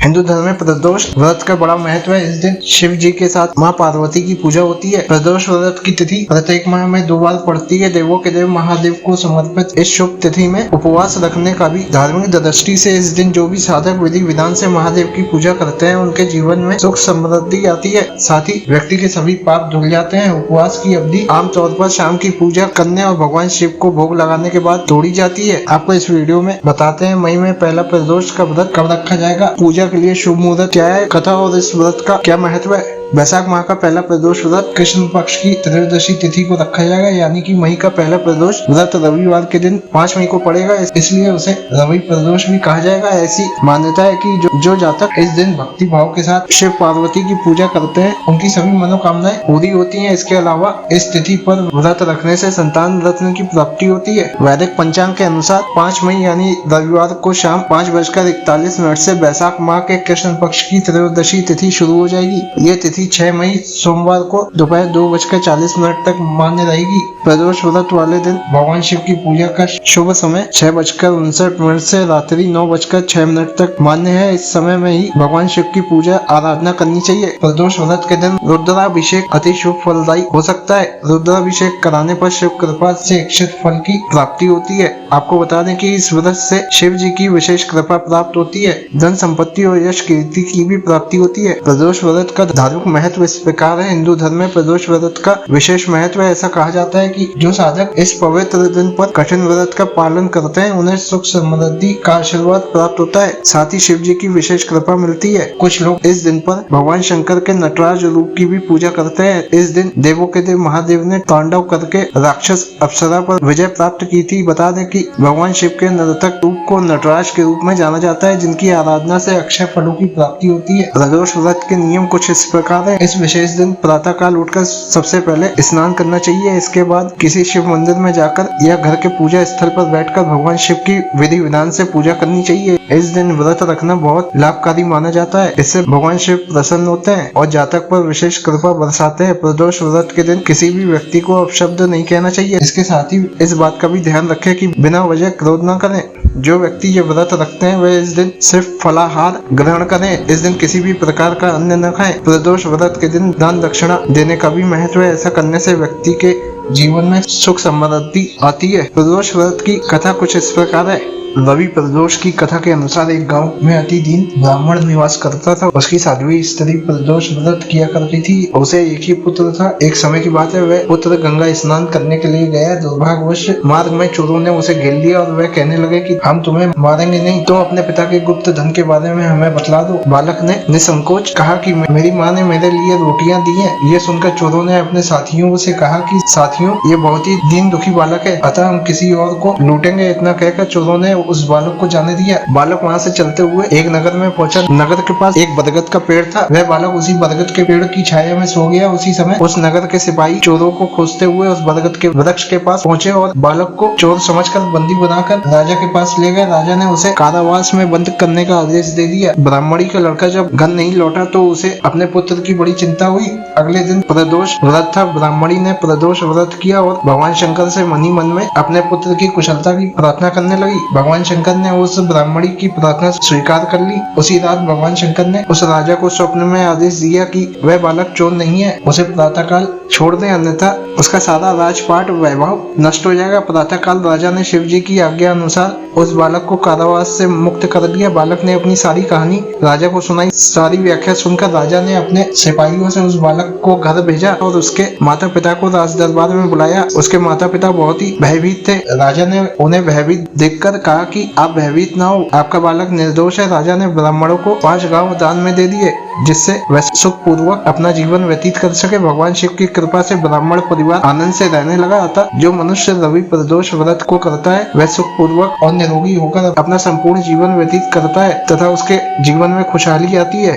हिंदू धर्म में प्रदोष व्रत का बड़ा महत्व है। इस दिन शिव जी के साथ माँ पार्वती की पूजा होती है। प्रदोष व्रत की तिथि प्रत्येक माह में 2 बार पड़ती है। देवों के देव महादेव को समर्पित इस शुभ तिथि में उपवास रखने का भी धार्मिक दृष्टि से इस दिन जो भी साधक विधि विधान से महादेव की पूजा करते हैं उनके जीवन में सुख समृद्धि आती है। साथ ही व्यक्ति के सभी पाप धुल जाते हैं। उपवास की अवधि आमतौर पर शाम की पूजा करने और भगवान शिव को भोग लगाने के बाद तोड़ी जाती है। आपको इस वीडियो में बताते हैं मई में पहला प्रदोष का व्रत कब रखा जाएगा, पूजा के लिए शुभ मुहूर्त क्या है, कथा और इस व्रत का क्या महत्व है। वैशाख माह का पहला प्रदोष व्रत कृष्ण पक्ष की त्रयोदशी तिथि को रखा जाएगा, यानी कि मई का पहला प्रदोष व्रत रविवार के दिन 5 मई को पड़ेगा, इसलिए उसे रवि प्रदोष भी कहा जाएगा। ऐसी मान्यता है कि जो जातक इस दिन भक्ति भाव के साथ शिव पार्वती की पूजा करते हैं उनकी सभी मनोकामनाएं पूरी होती हैं। इसके अलावा इस तिथि पर व्रत रखने से संतान रत्न की प्राप्ति होती है। वैदिक पंचांग के अनुसार 5 मई यानी रविवार को शाम 5:41 से वैशाख माह के कृष्ण पक्ष की त्रयोदशी तिथि शुरू हो जाएगी। ये तिथि 6 मई सोमवार को दोपहर 2:40 तक मान्य रहेगी। प्रदोष व्रत वाले दिन भगवान शिव की पूजा का शुभ समय 6:59 से रात्रि 9:06 तक मान्य है। इस समय में ही भगवान शिव की पूजा आराधना करनी चाहिए। प्रदोष व्रत के दिन रुद्राभिषेक अति शुभ फलदायी हो सकता है। रुद्राभिषेक कराने पर शिव कृपा से इच्छित फल की प्राप्ति होती है। आपको बता दें कि इस व्रत से शिव जी की विशेष कृपा प्राप्त होती है। धन संपत्ति और यश कीर्ति की भी प्राप्ति होती है। प्रदोष व्रत का धार्मिक महत्व इस प्रकार है। हिंदू धर्म में प्रदोष व्रत का विशेष महत्व है। ऐसा कहा जाता है कि जो साधक इस पवित्र दिन पर कठिन व्रत का पालन करते हैं उन्हें सुख समृद्धि का आशीर्वाद प्राप्त होता है। साथ ही शिव जी की विशेष कृपा मिलती है। कुछ लोग इस दिन पर भगवान शंकर के नटराज रूप की भी पूजा करते हैं। इस दिन देवों के देव महादेव ने तांडव करके राक्षस अप्सरा पर विजय प्राप्त की थी। बता दें कि भगवान शिव के नर्तक रूप को नटराज के रूप में जाना जाता है, जिनकी आराधना से अक्षय फलों की प्राप्ति होती है। प्रदोष व्रत के नियम कुछ इस प्रकार है। इस विशेष दिन प्रातः काल उठकर सबसे पहले स्नान करना चाहिए। इसके बाद किसी शिव मंदिर में जाकर या घर के पूजा स्थल पर बैठकर भगवान शिव की विधि विधान से पूजा करनी चाहिए। इस दिन व्रत रखना बहुत लाभकारी माना जाता है। इससे भगवान शिव प्रसन्न होते हैं और जातक पर विशेष कृपा बरसाते हैं। प्रदोष व्रत के दिन किसी भी व्यक्ति को अपशब्द नहीं कहना चाहिए। इसके साथ ही इस बात का भी ध्यान रखें कि बिना वजह क्रोध न करें। जो व्यक्ति ये व्रत रखते हैं वे इस दिन सिर्फ फलाहार ग्रहण करें। इस दिन किसी भी प्रकार का अन्न न खाएं। प्रदोष व्रत के दिन दान दक्षिणा देने का भी महत्व है। ऐसा करने से व्यक्ति के जीवन में सुख समृद्धि आती है। प्रदोष व्रत की कथा कुछ इस प्रकार है। रवि प्रदोष की कथा के अनुसार एक गांव में अति दीन ब्राह्मण निवास करता था। उसकी साध्वी स्त्री प्रदोष व्रत किया करती थी। उसे एक ही पुत्र था। एक समय की बात है, वह पुत्र गंगा स्नान करने के लिए गया। दुर्भाग्यवश मार्ग में चोरों ने उसे घेर लिया और वह कहने लगे कि हम तुम्हें मारेंगे नहीं तो अपने पिता के गुप्त धन के बारे में हमें बतला दो। बालक ने निसंकोच कहा कि मेरी माँ ने मेरे लिए रोटियां दी हैं। ये सुनकर चोरों ने अपने साथियों से कहा कि साथियों, ये बहुत ही दीन दुखी बालक है, अतः हम किसी और को लूटेंगे। इतना कहकर चोरों ने उस बालक को जाने दिया। बालक वहाँ से चलते हुए एक नगर में पहुंचा। नगर के पास एक बरगद का पेड़ था। वह बालक उसी बरगद के पेड़ की छाया में सो गया। उसी समय उस नगर के सिपाही चोरों को खोजते हुए उस बरगद के वृक्ष के पास पहुंचे और बालक को चोर समझकर बंदी बनाकर राजा के पास ले गए। राजा ने उसे कारावास में बंद करने का आदेश दे दिया। ब्राह्मणी का लड़का जब घर नहीं लौटा तो उसे अपने पुत्र की बड़ी चिंता हुई। अगले दिन प्रदोष व्रत था। ब्राह्मणी ने प्रदोष व्रत किया और भगवान शंकर से मन ही मन में अपने पुत्र की कुशलता की प्रार्थना करने लगी। भगवान शंकर ने उस ब्राह्मणी की प्रार्थना स्वीकार कर ली। उसी रात भगवान शंकर ने उस राजा को स्वप्न में आदेश दिया कि वह बालक चोर नहीं है, उसे प्रातःकाल छोड़ दें, अन्यथा उसका सारा राजपाट वैभव नष्ट हो जाएगा। प्रातःकाल राजा ने शिव जी की आज्ञा अनुसार उस बालक को कारावास से मुक्त कर दिया। बालक ने अपनी सारी कहानी राजा को सुनाई। सारी व्याख्या सुनकर राजा ने अपने सिपाहियों से उस बालक को घर भेजा और उसके माता पिता को राज दरबार में बुलाया। उसके माता पिता बहुत ही भयभीत थे। राजा ने उन्हें भयभीत देखकर कहा कि आप भयभीत ना हो, आपका बालक निर्दोष है। राजा ने ब्राह्मणों को 5 गांव दान में दे दिए जिससे वह सुख पूर्वक अपना जीवन व्यतीत कर सके। भगवान शिव की कृपा से ब्राह्मण परिवार आनंद से रहने लगा। अतः जो मनुष्य रवि प्रदोष व्रत को करता है वह सुख पूर्वक और निरोगी होकर अपना संपूर्ण जीवन व्यतीत करता है तथा उसके जीवन में खुशहाली आती है।